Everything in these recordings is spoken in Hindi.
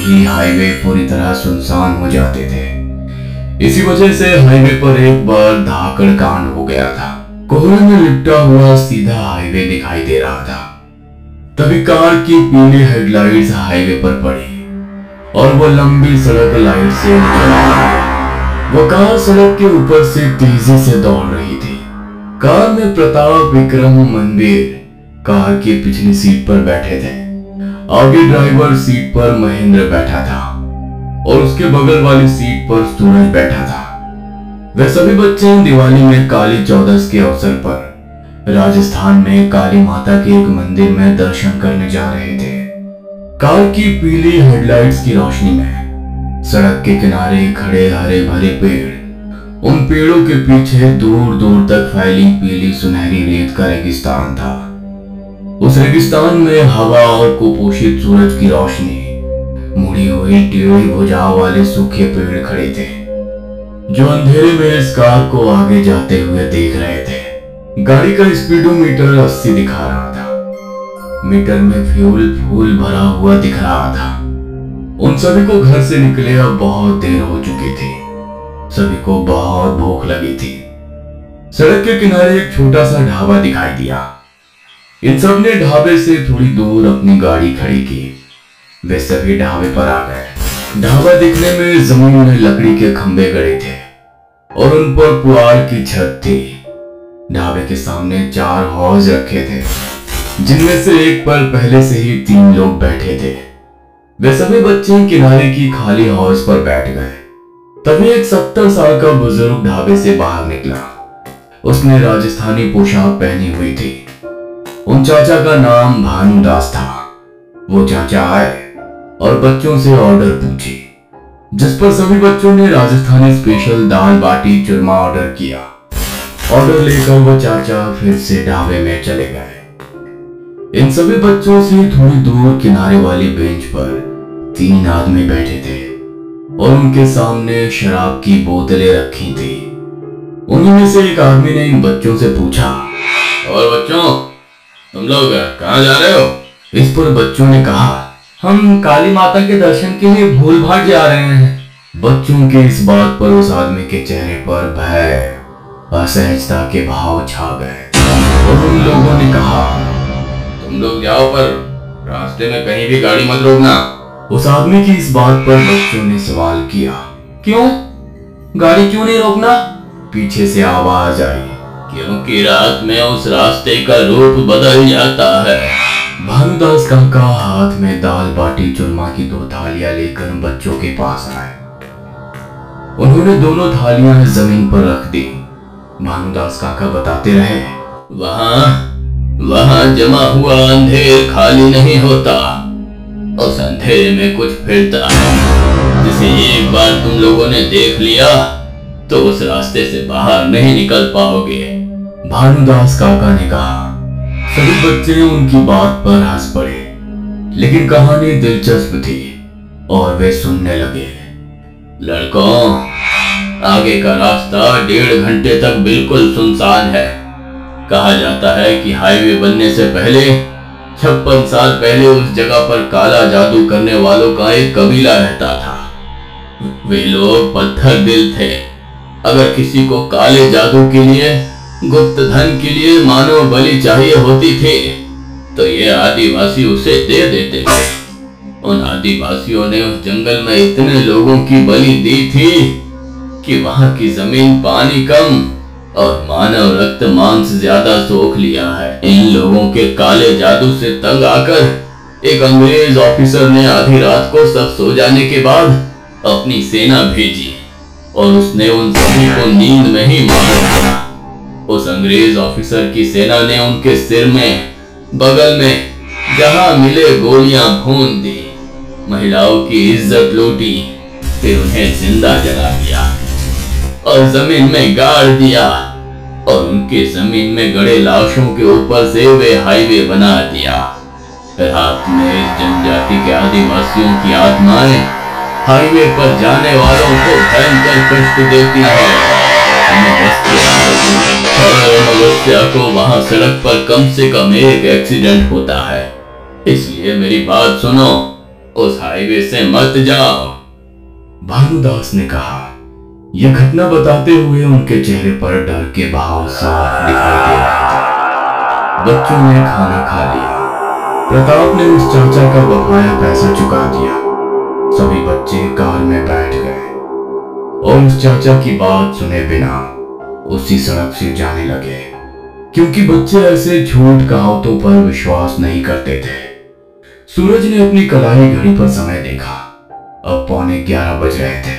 ही हाईवे पूरी तरह सुनसान हो जाते थे। इसी वजह से हाईवे पर एक बार धाकड़ कांड हो गया था। कोहरे में लिपटा हुआ सीधा हाईवे दिखाई दे रहा था। तभी कार की पीली हेडलाइट्स हाईवे पर पड़ी और वो लंबी सड़क लाइट से निकल आई। वो कार सड़क के ऊपर से तेजी से दौड़ रही थी। कार में प्रताप, विक्रम, मनवीर कार की पिछली सीट पर बैठे थे। आगे ड्राइवर सीट पर महेंद्र बैठा था और उसके बगल वाली सीट पर सूरज बैठा था। वे सभी बच्चे दिवाली में काली चौदस के अवसर पर राजस्थान में काली माता के एक मंदिर में दर्शन करने जा रहे थे। कार की पीली हेडलाइट्स की रोशनी में सड़क के किनारे खड़े हरे भरे पेड़, उन पेड़ों के पीछे दूर दूर तक फैली पीली सुनहरी रेत का रेगिस्तान था। उस रेगिस्तान में हवा और कुपोषित सूरज की रोशनी, मुड़ी हुई टेढ़ी भुजाओं वाले सूखे पेड़ खड़े थे जो अंधेरे में इस कार को आगे जाते हुए देख रहे थे। गाड़ी का स्पीडोमीटर 80 दिखा रहा था। मीटर में फ्यूल फूल भरा हुआ दिख रहा था। उन सभी को घर से निकले अब बहुत देर हो चुकी थी। सभी को बहुत भूख लगी थी। सड़क के किनारे एक छोटा सा ढाबा दिखाई दिया। इन सब ने ढाबे से थोड़ी दूर अपनी गाड़ी खड़ी की। वे सभी ढाबे पर आ गए। ढाबा दिखने में जमीन में लकड़ी के खंभे गड़े थे और उन पर पुआल की छत थी। ढाबे के सामने 4 हौज रखे थे जिनमें से एक पर पहले से ही 3 लोग बैठे थे। वे सभी बच्चे किनारे की खाली हौज पर बैठ गए। तभी एक 70 साल का बुजुर्ग ढाबे से बाहर निकला। उसने राजस्थानी पोशाक पहनी हुई थी। उन चाचा का नाम भानुदास था। वो चाचा आए और बच्चों से ऑर्डर पूछी, जिस पर सभी बच्चों ने राजस्थानी स्पेशल दाल बाटी चूरमा ऑर्डर किया। ऑर्डर लेकर वो चाचा फिर से ढाबे में चले गए। इन सभी बच्चों से थोड़ी दूर किनारे वाली बेंच पर 3 आदमी बैठे थे और उनके सामने शराब की बोतलें रखी थी। उन्हीं में से एक आदमी ने इन बच्चों से पूछा, और बच्चों, तुम लोग कहाँ जा रहे हो? इस पर बच्चों ने कहा, हम काली माता के दर्शन के लिए भूल भाट जा रहे हैं। बच्चों के इस बात पर उस आदमी के चेहरे पर भय, असहजता के भाव छा गए और उन लोगों ने कहा, तुम लोग जाओ, पर रास्ते में कहीं भी गाड़ी मत रोकना। उस आदमी की इस बात पर बच्चों ने सवाल किया, क्यों? गाड़ी क्यों नहीं रोकना? पीछे से आवाज आई, क्योंकि रात में उस रास्ते का रूप बदल जाता है। भानुदास काका हाथ में दाल बाटी चूरमा की 2 थालियां लेकर बच्चों के पास आए। उन्होंने दोनों थालियां जमीन पर रख दी। भानुदास काका बताते रहे, वहां जमा हुआ अंधेर खाली नहीं होता। उस अंधेरे में कुछ फिरता है, जिसे एक बार तुम लोगों ने देख लिया तो उस रास्ते से बाहर नहीं निकल पाओगे। भानुदास काका ने कहा। सभी बच्चे उनकी बात पर हंस पड़े, लेकिन कहानी दिलचस्प थी और वे सुनने लगे। लड़कों, आगे का रास्ता 1.5 घंटे तक बिल्कुल सुनसान है। कहा जाता है कि हाईवे बनने से पहले 56 साल पहले उस जगह पर काला जादू करने वालों का एक कबीला रहता था। वे लोग पत्थर दिल थे। अगर किसी को काले जादू के लिए, गुप्त धन के लिए मानव बलि चाहिए होती थी तो ये आदिवासी उसे दे देते थे। उन आदिवासियों ने उस जंगल में इतने लोगों की बलि दी थी कि वहां की जमीन पानी कम और मानव रक्त मांस ज्यादा सोख लिया है। इन लोगों के काले जादू से तंग आकर एक अंग्रेज ऑफिसर ने आधी रात को सब सो जाने के बाद अपनी सेना भेजी और उसने उन सभी को नींद में ही मार दिया। उस अंग्रेज ऑफिसर की सेना ने उनके सिर में, बगल में जहां मिले गोलियां भून दी, महिलाओं की इज्जत लूटी, फिर उन्हें जिंदा जला दिया और जमीन में गाड़ दिया और उनके जमीन में गड़े लाशों के ऊपर से वे हाईवे बना दिया। रात में इस जनजाति के आदिवासियों की आत्माएं हाईवे पर जाने वालों को भयंकर कष्ट देती है। अमावस्या को वहां सड़क पर कम से कम एक एक्सीडेंट होता है। इसलिए मेरी बात सुनो, उस हाईवे से मत जाओ, भानुदास ने कहा। यह घटना बताते हुए उनके चेहरे पर डर के भाव साफ दिखाई दे रहे थे। बच्चों ने खाना खा लिया। प्रताप ने उस चाचा का बकाया पैसा चुका दिया। सभी बच्चे कार में बैठ गए और उस चाचा की बात सुने बिना उसी सड़क से जाने लगे, क्योंकि बच्चे ऐसे झूठ कहावतों पर विश्वास नहीं करते थे। सूरज ने अपनी कलाई घड़ी पर समय देखा। अब 11:15 बज रहे थे।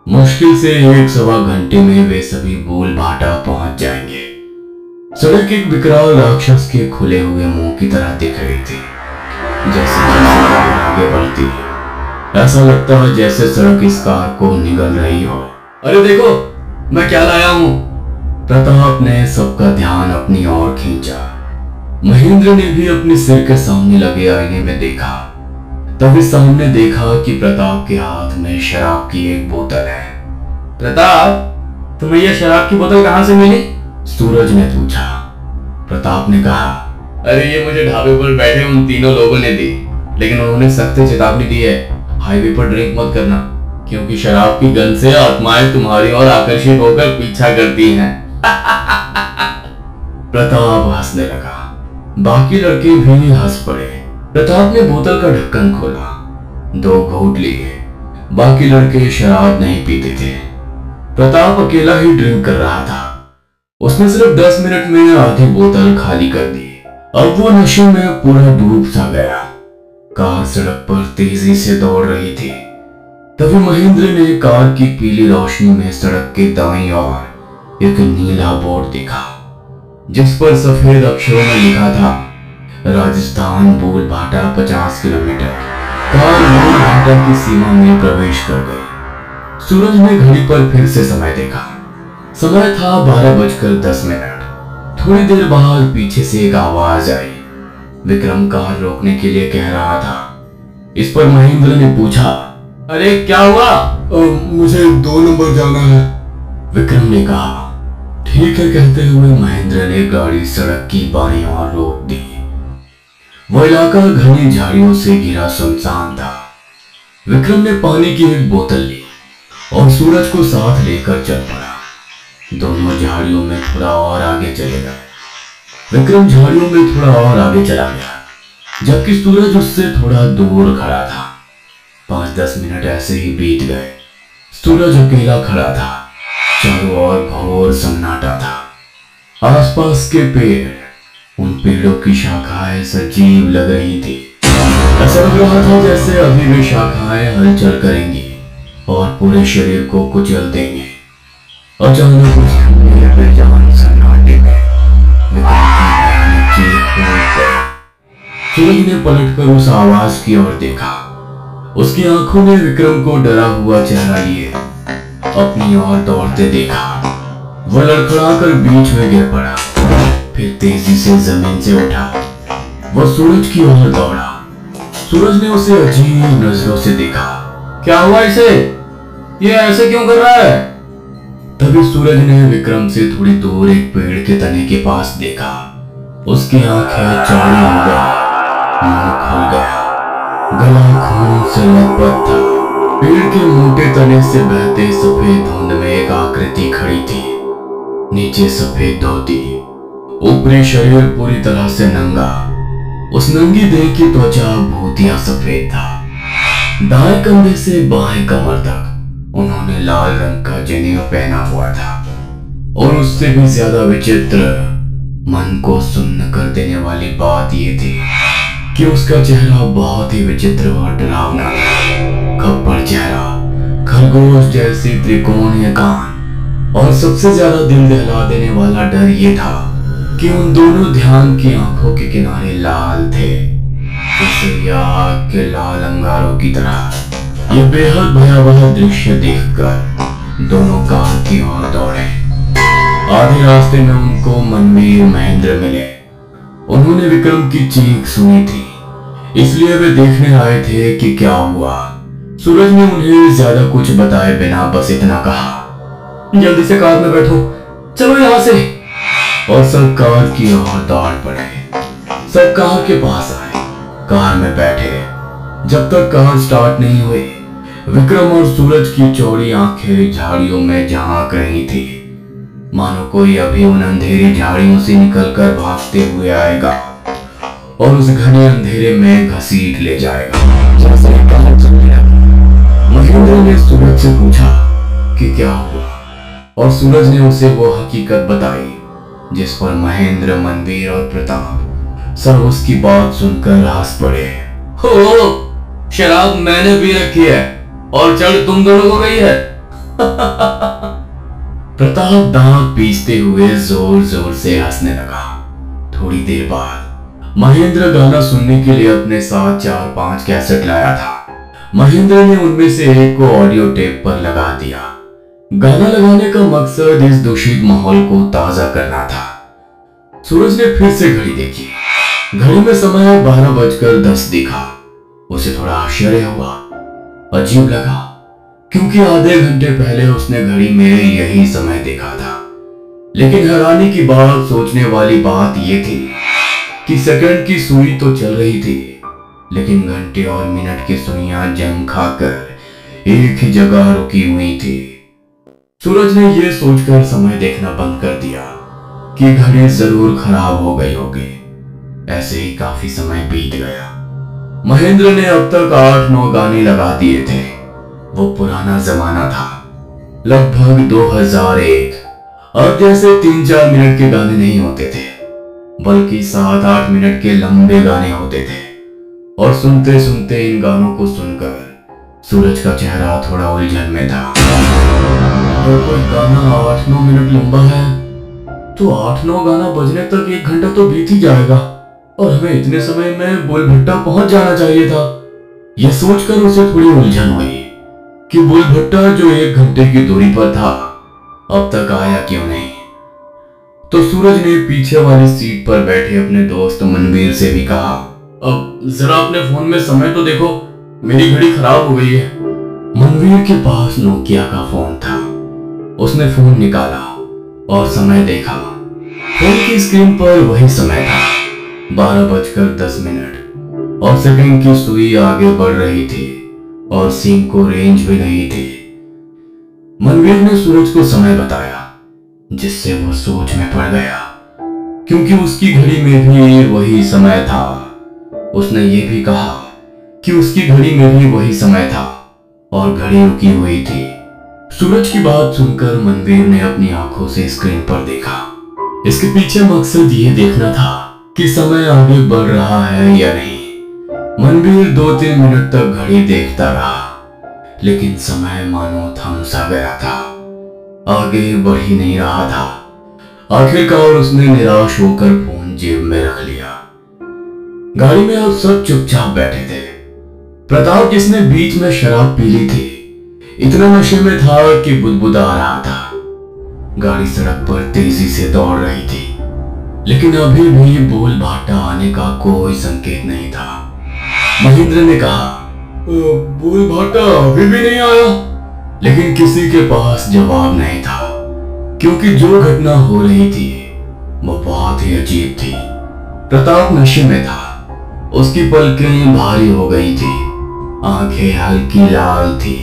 मुश्किल से 1-1.25 घंटे में वे सभी बूल भाटा पहुंच जाएंगे। सड़क एक विकराल राक्षस के खुले हुए मुंह की तरह दिख रही थी। जैसे आगे बढ़ती है, ऐसा लगता है जैसे सड़क इस कार को निगल रही हो। अरे देखो, मैं क्या लाया हूं। प्रताप ने सबका ध्यान अपनी ओर खींचा। महेंद्र ने भी अपने सिर के सामने लगे आईने में देखा। तभी सामने देखा कि प्रताप के हाथ में शराब की एक बोतल है। प्रताप, तुम्हें यह शराब की बोतल कहां से मिली? सूरज ने पूछा। प्रताप ने कहा, अरे ये मुझे ढाबे पर बैठे उन तीनों लोगों ने दी, लेकिन उन्होंने सख्त चेतावनी दी है, हाईवे पर ड्रिंक मत करना, क्योंकि शराब की गंध से आत्माएं तुम्हारी ओर आकर्षित होकर पीछा करती हैं। प्रताप हंसने लगा। बाकी लड़के भी हंस पड़े। प्रताप ने बोतल का ढक्कन खोला, 2 घूंट लिए। बाकी लड़के शराब नहीं पीते थे। प्रताप अकेला ही ड्रिंक कर रहा था। उसने सिर्फ 10 मिनट में आधी बोतल खाली कर दी। अब वो नशे में पूरा डूब सा गया। कार सड़क पर तेजी से दौड़ रही थी। तभी महेंद्र ने कार की पीली रोशनी में सड़क के दाईं ओर एक नीला बोर्ड देखा, जिस पर सफेद अक्षरों में लिखा था, राजस्थान बूल भाटा 50 किलोमीटर। कार बूल भाटा की सीमा में प्रवेश कर गई। सूरज ने घड़ी पर फिर से समय देखा। समय था 12:10। थोड़ी देर बाद पीछे से एक आवाज आई। विक्रम कार रोकने के लिए कह रहा था। इस पर महेंद्र ने पूछा, अरे क्या हुआ? मुझे 2 नंबर जाना है, विक्रम ने कहा। ठीक है कहते हुए महेंद्र ने गाड़ी सड़क की बाईं ओर रोक दी। वह इलाका घनी झाड़ियों से घिरा सुनसान था। विक्रम ने पानी की एक बोतल ली और सूरज को साथ लेकर चल पड़ा। दोनों झाड़ियों में थोड़ा और आगे चले गए। विक्रम झाड़ियों में थोड़ा और आगे चला गया, जबकि सूरज उससे थोड़ा दूर खड़ा था। 5-10 मिनट ऐसे ही बीत गए। सूरज अकेला खड़ा था। चारों ओर घोर सन्नाटा था। आसपास के पेड़, उन पेड़ों की शाखाएं सजीव लग रही थी। ऐसा लग रहा था जैसे अभी भी शाखाएं हलचल करेंगी और पूरे शरीर को कुचल देंगे। अचानक उस ठंडे बेजान सन्नाटे में विक्रम की भयानक चीख फूट गई। सूरज ने पलटकर उस आवाज की ओर देखा। उसकी आंखों ने विक्रम को डरा हुआ चेहरा लिए अपनी ओर दौड़ते देखा। वह लड़खड़ाकर बीच में गिर पड़ा, फिर तेजी से जमीन से उठा। वह सूरज की ओर दौड़ा। सूरज ने उसे अजीब नजरों से देखा। क्या हुआ इसे? ये ऐसे क्यों कर रहा है? तभी सूरज ने विक्रम से थोड़ी दूर एक पेड़ के तने के पास देखा। उसकी आंखें चौड़ी हो गई, मुंह खुल गया, गला खून से लथपथ था। पेड़ के मोटे तने से बहते सफेद धुंध में एक आकृति खड़ी थी। नीचे सफेद धोती, ऊपरी शरीर पूरी तरह से नंगा। उस नंगी देह की त्वचा भूतिया सफेद था। दाएं कंधे से बाएं कमर तक उन्होंने लाल रंग का जनेऊ पहना हुआ था। और उससे भी ज्यादा विचित्र, मन को सुन्न कर देने वाली बात यह थी कि उसका चेहरा बहुत ही विचित्र और डरावना था। खप्पड़ चेहरा, खरगोश जैसी त्रिकोणीय कान, और सबसे ज्यादा दिल दहला देने वाला डर ये था कि उन दोनों ध्यान की आंखों के किनारे लाल थे, जैसे आग के लाल अंगारों की तरह। ये बेहद भयावह दृश्य देखकर दोनों कार की ओर दौड़े। आधे रास्ते में उनको मनवीर महेंद्र मिले। उन्होंने विक्रम की चीख सुनी थी, इसलिए वे देखने आए थे कि क्या हुआ। सूरज ने उन्हें ज्यादा कुछ बताए बिना बस इतना कहा, जल्दी से कार में बैठो, चलो यहां से। और सब कार की ओर दौड़ पड़े। सब कार के पास आए, कार में बैठे। जब तक कार स्टार्ट नहीं हुई, विक्रम और सूरज की चौड़ी आंखें झाड़ियों में झांक रही थी, मानो कोई अभी उन अंधेरी झाड़ियों से निकलकर भागते हुए आएगा और उस घने अंधेरे में घसीट ले जाएगा। जैसे ही कार चलने लगी, महेंद्र ने सूरज से पूछा कि क्या हुआ, और सूरज ने उसे वो हकीकत बताई जिस पर महेंद्र, मनवीर और प्रताप सब उसकी बात सुनकर हंस पड़े। हो, शराब मैंने पी रखी है और चढ़ तुम दोनों को गई है। प्रताप दांत पीसते हुए जोर जोर से हंसने लगा। थोड़ी देर बाद महेंद्र गाना सुनने के लिए अपने साथ 4-5 कैसेट लाया था। महेंद्र ने उनमें से एक को ऑडियो टेप पर लगा दिया। गाना लगाने का मकसद इस दूषित माहौल को ताजा करना था। सूरज ने फिर से घड़ी देखी। घड़ी में समय 12:10 दिखा। उसे थोड़ा आश्चर्य हुआ, अजीब लगा, क्योंकि आधे घंटे पहले उसने घड़ी में यही समय देखा था। लेकिन हैरानी की बात, सोचने वाली बात यह थी कि सेकंड की सुई तो चल रही थी, लेकिन घंटे और मिनट की सुइयां जंग खाकर एक ही जगह रुकी हुई थी। सूरज ने यह सोचकर समय देखना बंद कर दिया कि घड़ी जरूर खराब हो गई होगी। ऐसे ही काफी समय बीत गया। महेंद्र ने अब तक 8-9 गाने लगा दिए थे। वो पुराना जमाना था, लगभग 2001। अब जैसे 3-4 मिनट के गाने नहीं होते थे, बल्कि 7-8 मिनट के लंबे गाने होते थे। और सुनते सुनते इन गानों को सुनकर सूरज का चेहरा थोड़ा उलझन में था। अगर कोई गाना 8-9 मिनट लंबा है तो 8-9 गाना बजने तक 1 घंटा तो बीत ही जाएगा, और हमें इतने समय में बुलभट्टा पहुंच जाना चाहिए था। यह सोचकर उसे थोड़ी उलझन हुई कि बुलभट्टा जो 1 घंटे की दूरी पर था, अब तक आया क्यों नहीं। तो सूरज ने पीछे वाली सीट पर बैठे अपने दोस्त मनवीर से भी कहा, अब जरा अपने फोन में समय तो देखो, मेरी घड़ी खराब हो गई है। मनवीर के पास नोकिया का फोन था। उसने फोन निकाला और समय देखा। फोन की स्क्रीन पर वही समय था, 12:10 और सेकंड की सुई आगे बढ़ रही थी और सिम को रेंज भी नहीं थी। मनवीर ने सूरज को समय बताया, जिससे वो सोच में पड़ गया, क्योंकि उसकी घड़ी में भी वही समय था। उसने ये भी कहा कि उसकी घड़ी में भी वही समय था और घड़ी रुकी हुई थी। सूरज की बात सुनकर मनवीर ने अपनी आंखों से स्क्रीन पर देखा। इसके पीछे मकसद ये देखना था कि समय आगे बढ़ रहा है या नहीं। मनवीर 2-3 मिनट तक घड़ी देखता रहा, लेकिन समय मानो थम सा गया था, आगे बढ़ ही नहीं रहा था। आखिरकार उसने निराश होकर फोन जेब में रख लिया। गाड़ी में अब सब चुपचाप बैठे थे। प्रताप, जिसने बीच में शराब पी ली थी, इतना नशे में था कि बुदबुदा रहा था। गाड़ी सड़क पर तेजी से दौड़ रही थी, लेकिन अभी भी बोल भाटा आने का कोई संकेत नहीं था। महेंद्र ने कहा, बोल भाटा अभी भी नहीं आया। लेकिन किसी के पास जवाब नहीं था, क्योंकि जो घटना हो रही थी वो बहुत ही अजीब थी। प्रताप नशे में था। उसकी पलकें भारी हो गई थी, आंखें हल्की लाल थी।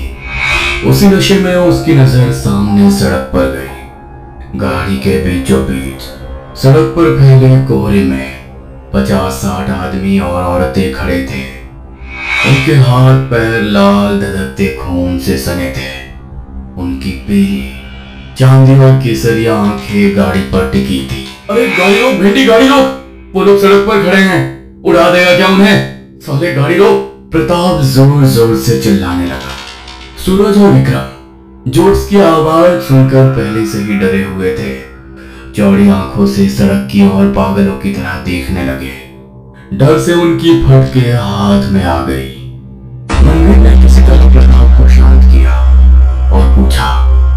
उसी नशे में उसकी नजर सामने सड़क पर गई। गाड़ी के बीचों बीच सड़क पर फैले कोहरे में 50-60 आदमी और औरतें खड़े थे। उनके हाथ पैर लाल धधकते खून से सने थे। उनकी पीली चांदी और केसरिया आंखें गाड़ी पर टिकी थी। अरे गाड़ी रोक, भेंडी गाड़ी रोक, वो लोग सड़क पर खड़े हैं, उड़ा देगा क्या उन्हें, साले गाड़ी रोक। प्रताप जोर जोर से चिल्लाने लगा। सूरज और विक्रम, जो उसकी आवाज सुनकर पहले से ही डरे हुए थे, चौड़ी आंखों से सड़क की ओर पागलों की तरह देखने लगे। डर से उनकी फटके हाथ में आ गई। मनवीर ने किसी तरह प्रताप को शांत किया और पूछा,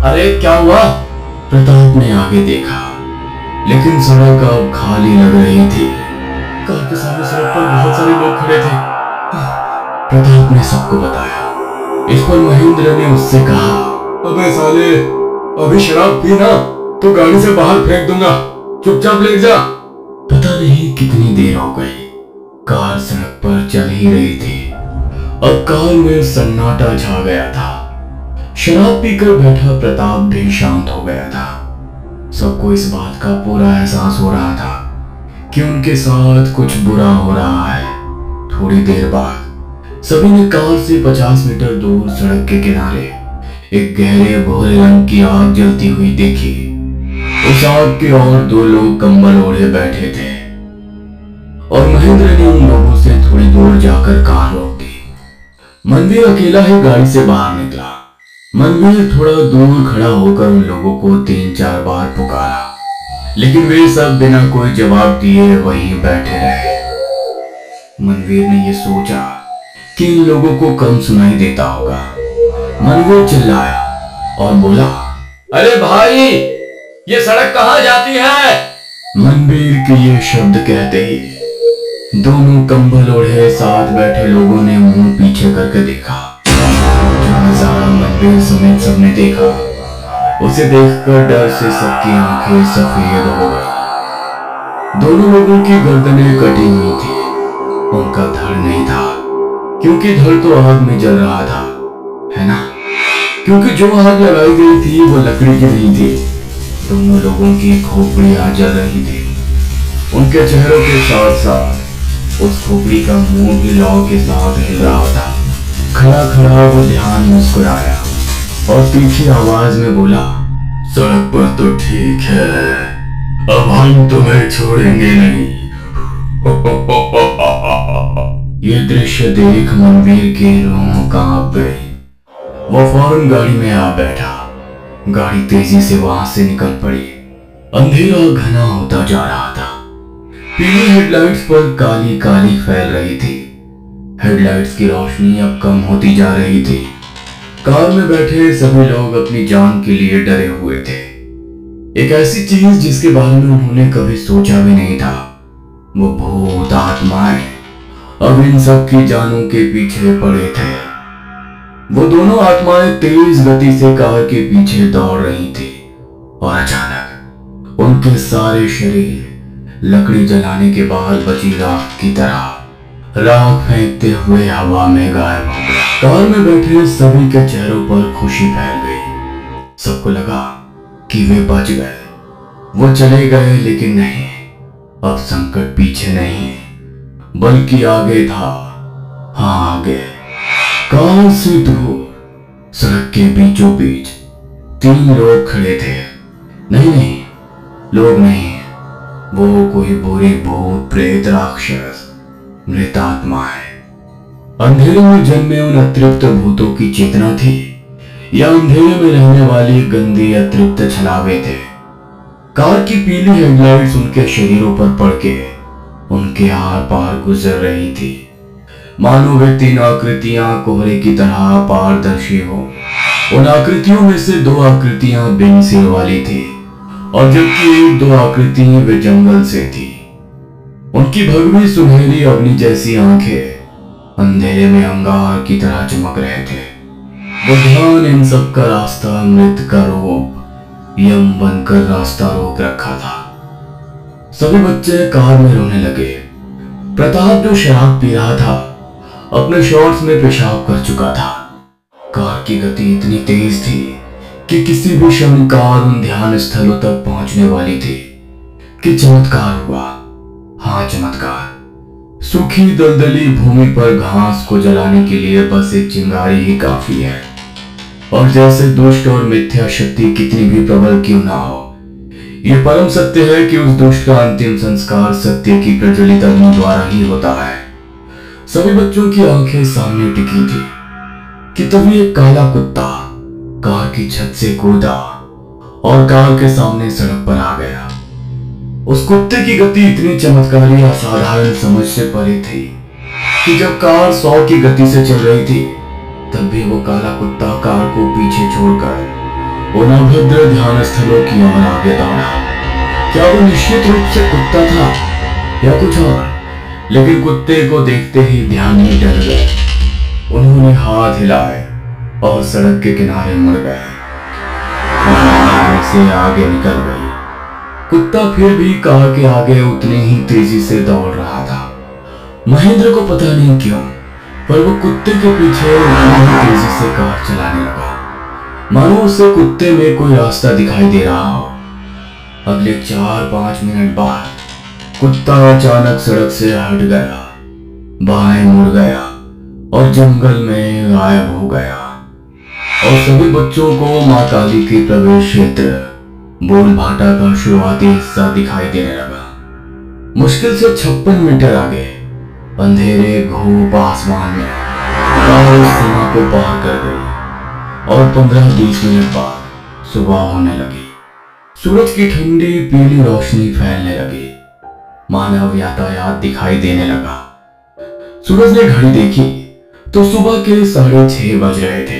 अरे क्या हुआ? प्रताप ने आगे देखा, लेकिन सड़क अब खाली लग रही थी। कार के सामने सड़क पर बहुत सारे लोग खड़े थे। प्रताप ने सबको बताया। इस पर महेंद्र ने उससे कहा, अबे साले, अभी शराब पी ना तो गाड़ी से बाहर फेंक दूंगा, चुपचाप लेट जा। पता नहीं कितनी देर हो गई, कार सड़क पर चल ही रही थी अब कार में सन्नाटा छा गया था। शराब पीकर बैठा प्रताप भी शांत हो गया था। सबको इस बात का पूरा एहसास हो रहा था कि उनके साथ कुछ बुरा हो रहा है। थोड़ी देर बाद सभी ने कार से 50 मीटर दूर सड़क के किनारे एक गहरे भूरे रंग की आग जलती हुई देखी। उस आग के और 2 लोग कंबल ओढ़े बैठे थे और महेंद्र ने उन लोगों से थोड़ी दूर जाकर कार रोक दी। मनवीर अकेला ही गाड़ी से बाहर निकला। मनवीर थोड़ा दूर खड़ा होकर उन लोगों को 3-4 बार पुकारा, लेकिन वे सब बिना कोई जवाब दिए वहीं बैठे रहे। मनवीर ने यह सोचा कि इन लोगों को कम सुनाई देता होगा। मनवीर चिल्लाया और बोला, अरे भाई, ये सड़क कहाँ जाती है? मनवीर के ये शब्द कहते ही दोनों कंबल ओढ़े साथ बैठे लोगों ने मुंह पीछे करके देखा। जो नजारा मनवीर समेत सबने देखा, उसे देखकर डर से सबकी आंखें सफेद हो गई। दोनों लोगों की गर्दनें कटी हुई थी। उनका धड़ नहीं था, क्योंकि धड़ तो आग में जल रहा था, है ना? क्योंकि जो आग लगाई गई थी वो लकड़ी की नहीं थी। दोनों लोगों की खोपड़ियां जल रही थी। उनके चेहरों के साथ साथ उस खोपड़ी का मुंह भी लौ के साथ हिल रहा था। खड़ा खड़ा वो ध्यान मुस्कुराया और तीखी आवाज में बोला, सड़क पर तो ठीक है, अब हम तुम्हें छोड़ेंगे नहीं। ये दृश्य देख मनवीर के रूह कांप गए। वो फौरन गाड़ी में आ बैठा। गाड़ी तेजी से वहां से निकल पड़ी। अंधेरा घना होता जा रहा था। पीली हेडलाइट्स पर काली काली फैल रही थी। हेडलाइट्स की रोशनी अब कम होती जा रही थी। कार में बैठे सभी लोग अपनी जान के लिए डरे हुए थे। एक ऐसी चीज जिसके बारे में उन्होंने कभी सोचा भी नहीं था, वो भूत आत्माएं अब इन सब की जानों के पीछे पड़े थे। वो दोनों आत्माएं तेज गति से कार के पीछे दौड़ रही थी और अचानक उनके सारे शरीर लकड़ी जलाने के बाद बची राख की तरह राख फेंकते हुए हवा में गायब हो गए। कार में बैठे सभी के चेहरों पर खुशी फैल गई। सबको लगा कि वे बच गए। वो चले गए, लेकिन नहीं, अब संकट पीछे नहीं बल्कि आगे था। हाँ, आगे कार से दूर सड़क के बीचों बीच 3 लोग खड़े थे। नहीं, लोग नहीं, वो कोई बुरी भूत प्रेत राक्षस मृत आत्माएं। अंधेरे में जन्मे उन अतृप्त भूतों की चेतना थी या अंधेरे में रहने वाली गंदी अतृप्त छलावे थे। कार की पीली हेडलाइट्स उनके शरीरों पर पड़ के उनके आर पार गुजर रही थी, मानो वे 3 आकृतियां कोहरे की तरह पारदर्शी हो। उन आकृतियों में से 2 आकृतियां बिन सिर वाली थी और जबकि 1-2 आकृति वे जंगल से थी। उनकी भगवी सुनहरी अग्नि जैसी आंखें अंधेरे में अंगार की तरह चमक रहे थे। वो ध्यान इन सब का रास्ता मृत का रूप यम बनकर रास्ता रोक रखा था। सभी बच्चे कार में रोने लगे। प्रताप जो शराब पी रहा था अपने शॉर्ट्स में पेशाब कर चुका था। कार की गति इतनी तेज थी कि किसी भी क्षण कार उन ध्यान स्थलों तक पहुंचने वाली थी कि चमत्कार हुआ। हाँ, चमत्कार। सूखी दलदली भूमि पर घास को जलाने के लिए बस एक चिंगारी ही काफी है। और जैसे दुष्ट और मिथ्या शक्ति कितनी भी प्रबल क्यों ना हो, यह परम सत्य है कि उस दुष्ट का अंतिम संस्कार सत्य की प्रज्वलित अग्नि द्वारा ही होता है। सभी बच्चों की आंखें सामने टिकी थी कि तभी एक काला कुत्ता कार की छत से कूदा और कार के सामने सड़क पर आ गया। उस कुत्ते की गति इतनी चमत्कारी असाधारण समझ से परे थी कि जब कार 100 की गति से चल रही थी तब भी वो काला कुत्ता कार को पीछे छोड़कर उन अभद्र ध्यान स्थलों की ओर आगे दौड़ा। क्या वो निश्चित रूप से कुत्ता था या कुछ और, लेकिन कुत्ते को देखते ही ध्यान में डर गए। उन्होंने हाथ हिलाए और सड़क के किनारे मुड़ गए। कार से आगे निकल गई। कुत्ता फिर भी कार के आगे उतने ही तेजी से दौड़ रहा था। महेंद्र को पता नहीं क्यों पर वो कुत्ते के पीछे उतनी ही तेजी से कार चलाने लगा मानो उसे कुत्ते में कोई रास्ता दिखाई दे रहा हो। अगले 4-5 मिनट बाद कुत्ता अचानक सड़क से हट गया, बाएं मुड़ गया और जंगल में गायब हो गया। और सभी बच्चों को माँ काली के प्रवेश क्षेत्र बोल भाटा का शुरुआती हिस्सा दिखाई देने लगा। मुश्किल से 56 मीटर आगे अंधेरे घूप आसमान में कार उस सीमा को पार कर गई और 15-20 मिनट बाद सुबह होने लगी। सूरज की ठंडी पीली रोशनी फैलने लगी, मानव यातायात दिखाई देने लगा। सूरज ने घड़ी देखी तो सुबह के 6:30 बज रहे थे,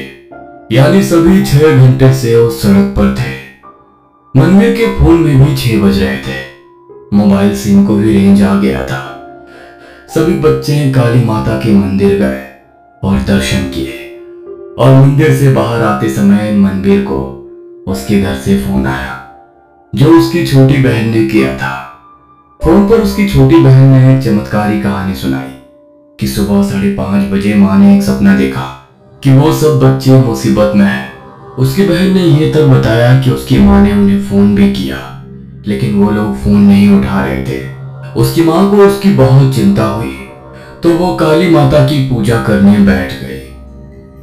यानी सभी 6 घंटे से उस सड़क पर थे। मंदिर के फोन में भी 6 बज रहे थे, मोबाइल सिम को भी रेंज आ गया था। सभी बच्चे काली माता के मंदिर गए और दर्शन किए और मंदिर से बाहर आते समय मनवीर को उसके घर से फोन आया जो उसकी छोटी बहन ने किया था। फोन पर उसकी छोटी बहन ने एक चमत्कारी कहानी सुनाई कि सुबह 5:30 बजे माँ ने एक सपना देखा कि वो सब बच्चे मुसीबत में हैं। उसकी बहन ने यह तक बताया कि उसकी माँ ने उन्हें फोन भी किया लेकिन वो लोग फोन नहीं उठा रहे थे। उसकी माँ को उसकी बहुत चिंता हुई तो वो काली माता की पूजा करने बैठ गई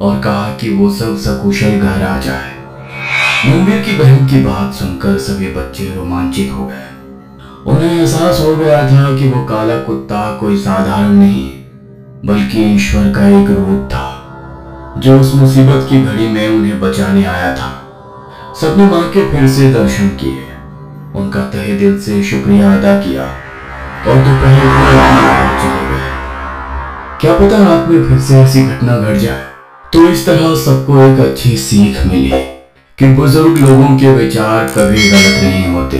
और कहा कि वो सब सकुशल घर आ जाए। मनवीर की बहन की बात सुनकर सभी बच्चे रोमांचित हो गए। उन्हें एहसास हो गया था कि वो काला कुत्ता कोई साधारण नहीं बल्कि ईश्वर का एक रूप था जो उस मुसीबत की घड़ी में उन्हें बचाने आया था। सबने माँ के फिर से दर्शन किए, उनका तहे दिल से शुक्रिया अदा किया और दोपहर को अपने घर चले गए। क्या पता रात में फिर से ऐसी घटना घट जाए। तो इस तरह सबको एक अच्छी सीख मिली कि बुजुर्ग लोगों के विचार कभी गलत नहीं होते।